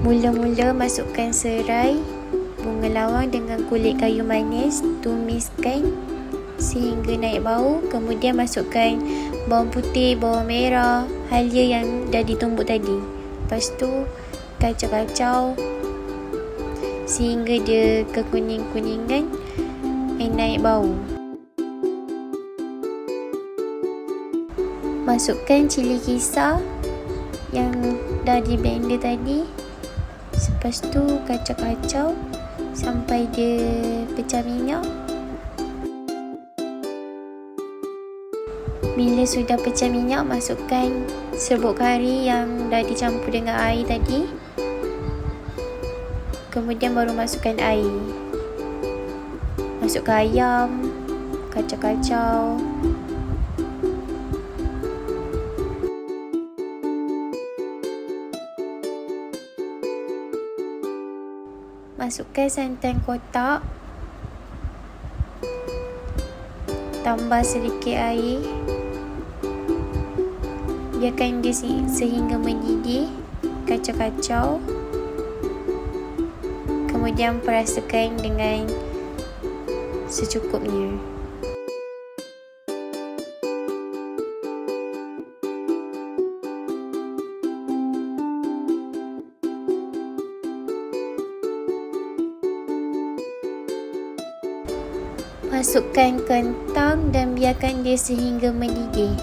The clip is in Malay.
Mula-mula masukkan serai, bunga lawang dengan kulit kayu manis, tumiskan sehingga naik bau. Kemudian masukkan bawang putih, bawang merah, halia yang dah ditumbuk tadi. Lepas tu kacau-kacau sehingga dia kekuning-kuningan naik bau. Masukkan cili kisar yang dah di blender tadi. Lepas tu kacau-kacau sampai dia pecah minyak. Bila sudah pecah minyak, masukkan serbuk kari yang dah dicampur dengan air tadi. Kemudian baru masukkan air. Masukkan ayam, kacau-kacau. Masukkan santan kotak. Tambah sedikit air. Biarkan dia sehingga mendidih. Kacau-kacau. Kemudian perasakan dengan secukupnya. Masukkan kentang dan biarkan dia sehingga mendidih.